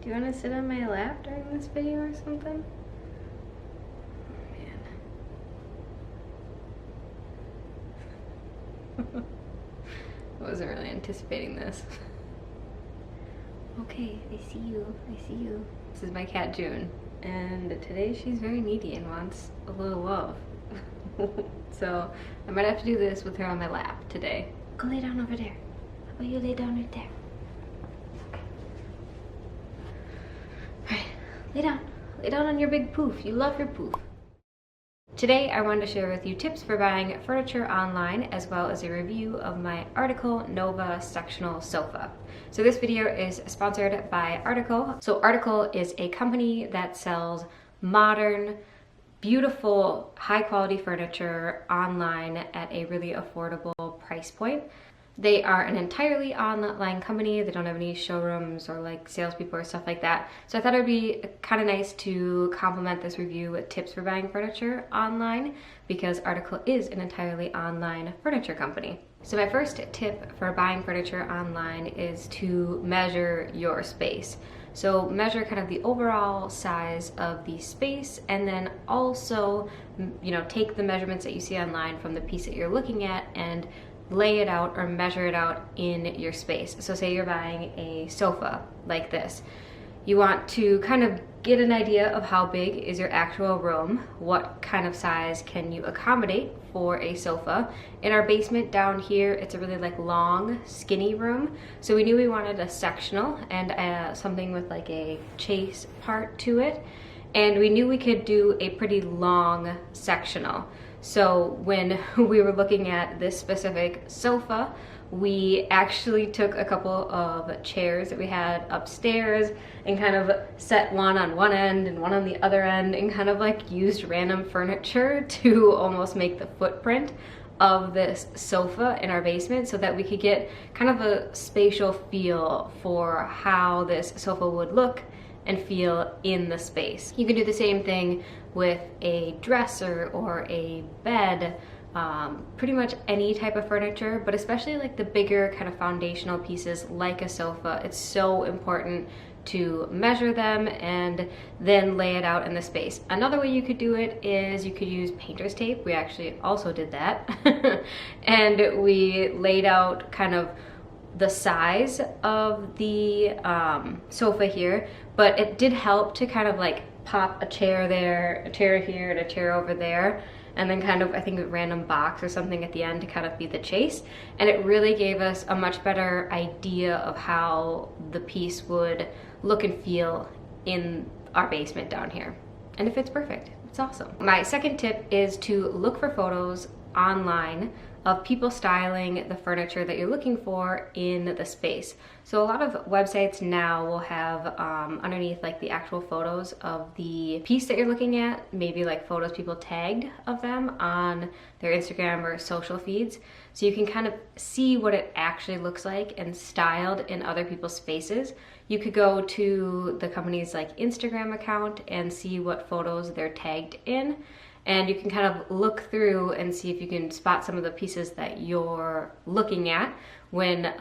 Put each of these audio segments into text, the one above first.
Do you want to sit on my lap during this video or something? Oh man. I wasn't really anticipating this. Okay, I see you, I see you. This is my cat June, and today she's very needy and wants a little love. So I might have to do this with her on my lap today. Go lay down over there. How about you lay down right there? Alright, lay down. Lay down on your big poof. You love your poof. Today I wanted to share with you tips for buying furniture online, as well as a review of my Article Nova Sectional sofa. So this video is sponsored by Article. So Article is a company that sells modern, beautiful, high quality furniture online at a really affordable price point. They are an entirely online company. They don't have any showrooms or like salespeople or stuff like that. So I thought it would be kind of nice to complement this review with tips for buying furniture online, because Article is an entirely online furniture company. So my first tip for buying furniture online is to measure your space. So measure kind of the overall size of the space, and then also, take the measurements that you see online from the piece that you're looking at and lay it out or measure it out in your space. So say you're buying a sofa like this. You want to kind of get an idea of how big is your actual room, what kind of size can you accommodate for a sofa. In our basement down here, it's a really like long, skinny room. So we knew we wanted a sectional and something with like a chase part to it. And we knew we could do a pretty long sectional. So when we were looking at this specific sofa, we actually took a couple of chairs that we had upstairs and kind of set one on one end and one on the other end, and kind of like used random furniture to almost make the footprint of this sofa in our basement, so that we could get kind of a spatial feel for how this sofa would look and feel in the space. You can do the same thing with a dresser or a bed, pretty much any type of furniture, but especially like the bigger kind of foundational pieces like a sofa. It's so important to measure them and then lay it out in the space. Another way you could do it is you could use painter's tape. We actually also did that. And we laid out kind of the size of the sofa here, but it did help to kind of like pop a chair there, a chair here, and a chair over there, and then kind of, I think, a random box or something at the end to kind of be the chase. And it really gave us a much better idea of how the piece would look and feel in our basement down here. And it fits perfect. It's awesome. My second tip is to look for photos online of people styling the furniture that you're looking for in the space. So a lot of websites now will have underneath like the actual photos of the piece that you're looking at, maybe like photos people tagged of them on their Instagram or social feeds. So you can kind of see what it actually looks like and styled in other people's spaces. You could go to the company's like Instagram account and see what photos they're tagged in. And you can kind of look through and see if you can spot some of the pieces that you're looking at when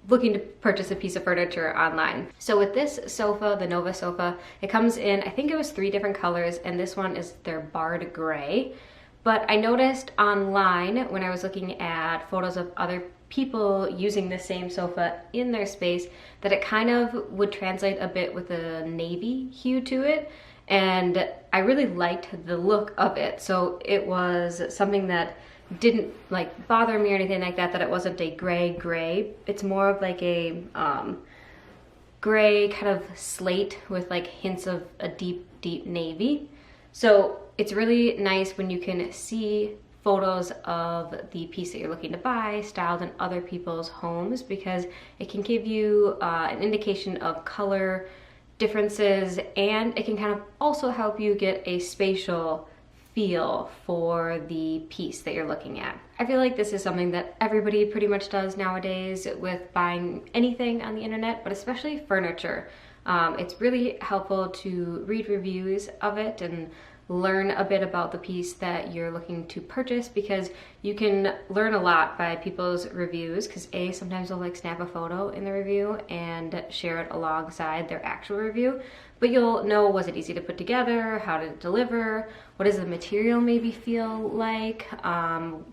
looking to purchase a piece of furniture online. So with this sofa, the Nova sofa, it comes in, I think it was 3 different colors, and this one is their barred gray. But I noticed online when I was looking at photos of other people using the same sofa in their space that it kind of would translate a bit with a navy hue to it. And I really liked the look of it. So it was something that didn't like bother me or anything like that, that it wasn't a gray. It's more of like a gray kind of slate with like hints of a deep navy. So it's really nice when you can see photos of the piece that you're looking to buy styled in other people's homes, because it can give you an indication of color differences, and it can kind of also help you get a spatial feel for the piece that you're looking at. I feel like this is something that everybody pretty much does nowadays with buying anything on the internet, but especially furniture. It's really helpful to read reviews of it and learn a bit about the piece that you're looking to purchase, because you can learn a lot by people's reviews, because sometimes they'll like snap a photo in the review and share it alongside their actual review, but you'll know, was it easy to put together, how did it deliver, what does the material maybe feel like,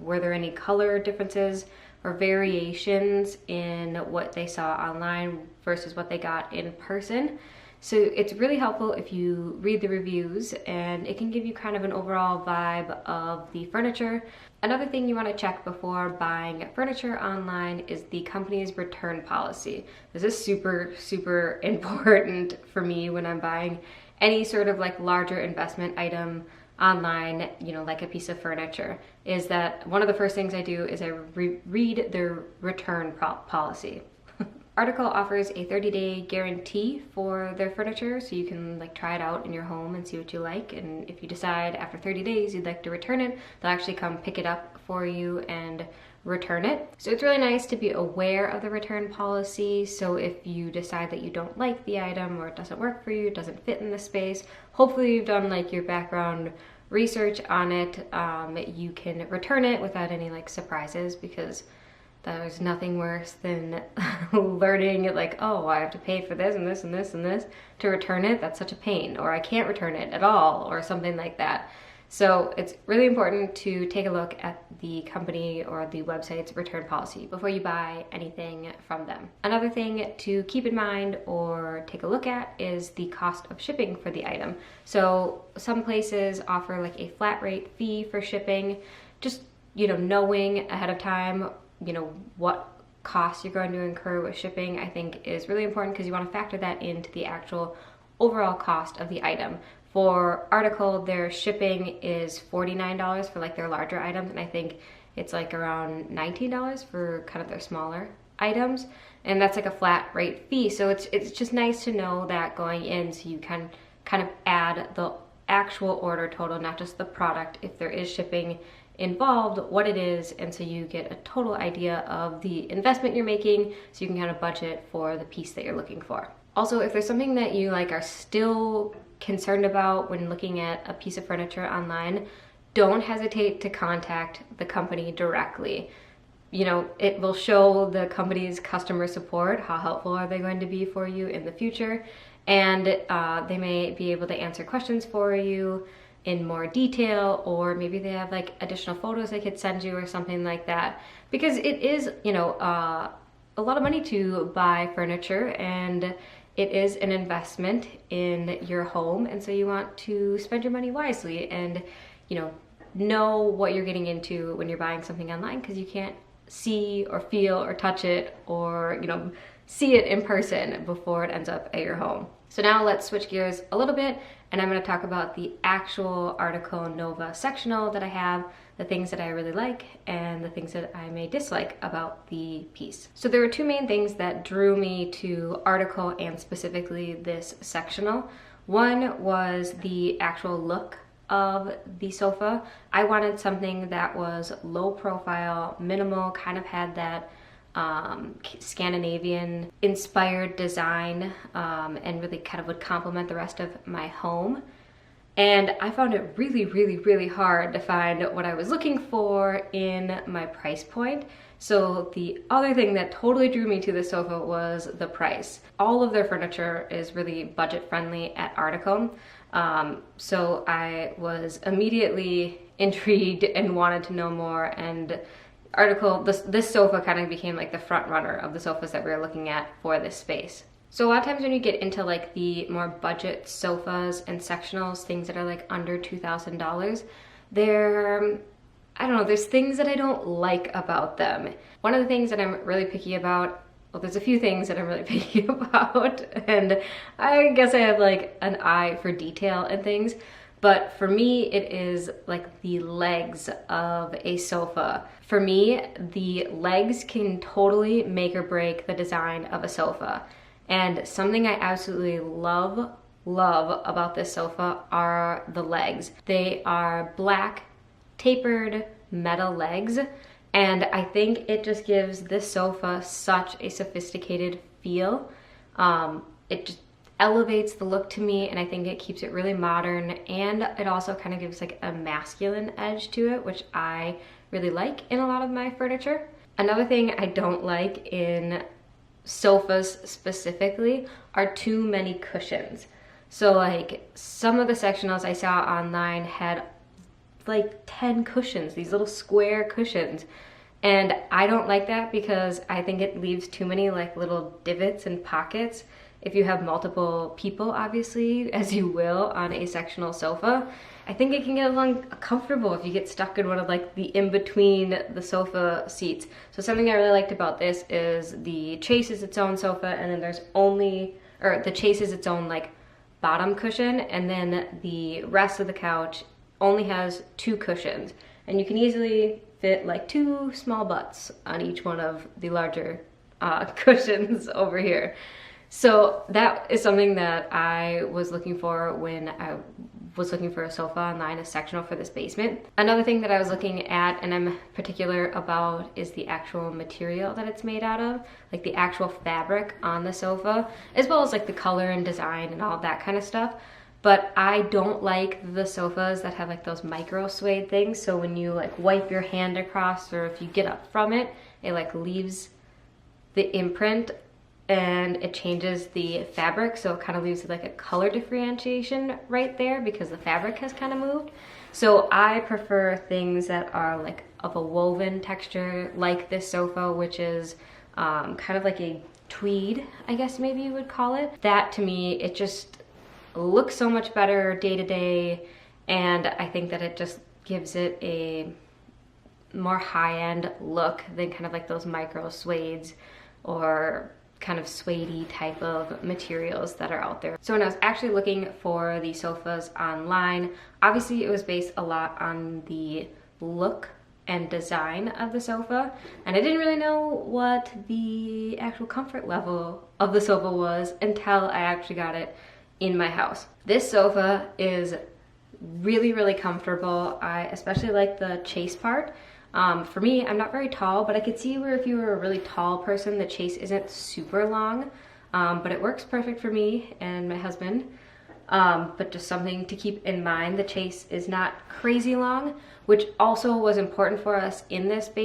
were there any color differences or variations in what they saw online versus what they got in person. So it's really helpful if you read the reviews, and it can give you kind of an overall vibe of the furniture. Another thing you want to check before buying furniture online is the company's return policy. This is super, super important for me when I'm buying any sort of like larger investment item online, like a piece of furniture, is that one of the first things I do is I read their return policy. Article offers a 30-day guarantee for their furniture, so you can like try it out in your home and see what you like, and if you decide after 30 days you'd like to return it, they'll actually come pick it up for you and return it. So it's really nice to be aware of the return policy, so if you decide that you don't like the item or it doesn't work for you, it doesn't fit in the space, hopefully you've done like your background research on it, you can return it without any like surprises, because there's nothing worse than learning like, oh, I have to pay for this and this and this and this to return it. That's such a pain, or I can't return it at all, or something like that. So it's really important to take a look at the company or the website's return policy before you buy anything from them. Another thing to keep in mind or take a look at is the cost of shipping for the item. So some places offer like a flat rate fee for shipping. Just, knowing ahead of time what costs you're going to incur with shipping, I think is really important, because you want to factor that into the actual overall cost of the item. For Article, their shipping is $49 for like their larger items, and I think it's like around $19 for kind of their smaller items, and that's like a flat rate fee. So it's just nice to know that going in, so you can kind of add the actual order total, not just the product, if there is shipping involved, what it is, and so you get a total idea of the investment you're making, so you can kind of budget for the piece that you're looking for. Also, if there's something that you like are still concerned about when looking at a piece of furniture online, don't hesitate to contact the company directly. It will show the company's customer support how helpful are they going to be for you in the future, and they may be able to answer questions for you in more detail, or maybe they have like additional photos they could send you or something like that, because it is a lot of money to buy furniture, and it is an investment in your home, and so you want to spend your money wisely and know what you're getting into when you're buying something online, because you can't see or feel or touch it or see it in person before it ends up at your home. So now let's switch gears a little bit, and I'm going to talk about the actual Article Nova sectional that I have, the things that I really like and the things that I may dislike about the piece. So there were two main things that drew me to Article and specifically this sectional. One was the actual look of the sofa. I wanted something that was low profile, minimal, kind of had that Scandinavian inspired design, and really kind of would complement the rest of my home. And I found it really, really, really hard to find what I was looking for in my price point. So the other thing that totally drew me to the sofa was the price. All of their furniture is really budget friendly at Article. So I was immediately intrigued and wanted to know more, and Article, this sofa kind of became like the front runner of the sofas that we were looking at for this space. So a lot of times when you get into like the more budget sofas and sectionals, things that are like under $2,000, there's things that I don't like about them. One of the things that I'm really picky about, well, there's a few things that I'm really picky about, and I guess I have like an eye for detail and things. But for me, it is like the legs of a sofa. For me, the legs can totally make or break the design of a sofa. And something I absolutely love about this sofa are the legs. They are black, tapered metal legs. And I think it just gives this sofa such a sophisticated feel. It just elevates the look to me, and I think it keeps it really modern, and it also kind of gives like a masculine edge to it, which I really like in a lot of my furniture. Another thing I don't like in sofas specifically are too many cushions. So like some of the sectionals I saw online had like 10 cushions, these little square cushions. And I don't like that because I think it leaves too many like little divots and pockets. If you have multiple people, obviously, as you will on a sectional sofa, I think it can get uncomfortable if you get stuck in one of like the in-between the sofa seats. So something I really liked about this is the chase is its own sofa, and then there's only, or the chase is its own like bottom cushion, and then the rest of the couch only has 2 cushions. And you can easily fit like 2 small butts on each one of the larger cushions over here. So that is something that I was looking for when I was looking for a sofa online, a sectional for this basement. Another thing that I was looking at and I'm particular about is the actual material that it's made out of, like the actual fabric on the sofa, as well as like the color and design and all that kind of stuff. But I don't like the sofas that have like those micro suede things. So when you like wipe your hand across, or if you get up from it, it like leaves the imprint and it changes the fabric, so it kind of leaves like a color differentiation right there because the fabric has kind of moved. So I prefer things that are like of a woven texture, like this sofa, which is kind of like a tweed, I guess maybe you would call it. That to me, it just looks so much better day to day, and I think that it just gives it a more high-end look than kind of like those micro suedes or kind of suede-y type of materials that are out there. So when I was actually looking for the sofas online, obviously it was based a lot on the look and design of the sofa, and I didn't really know what the actual comfort level of the sofa was until I actually got it in my house. This sofa is really, really comfortable. I especially like the chase part. For me, I'm not very tall, but I could see where if you were a really tall person, the chase isn't super long, but it works perfect for me and my husband. But just something to keep in mind, the chase is not crazy long, which also was important for us in this